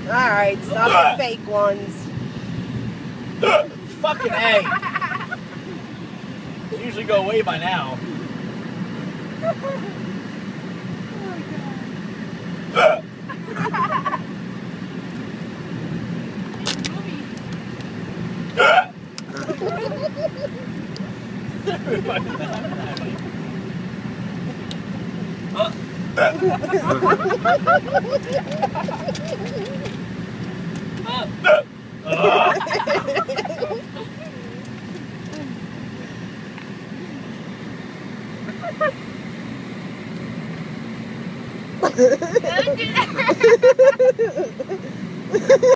Alright, stop the fake ones. Fucking A. They usually go away by now. Don't do that.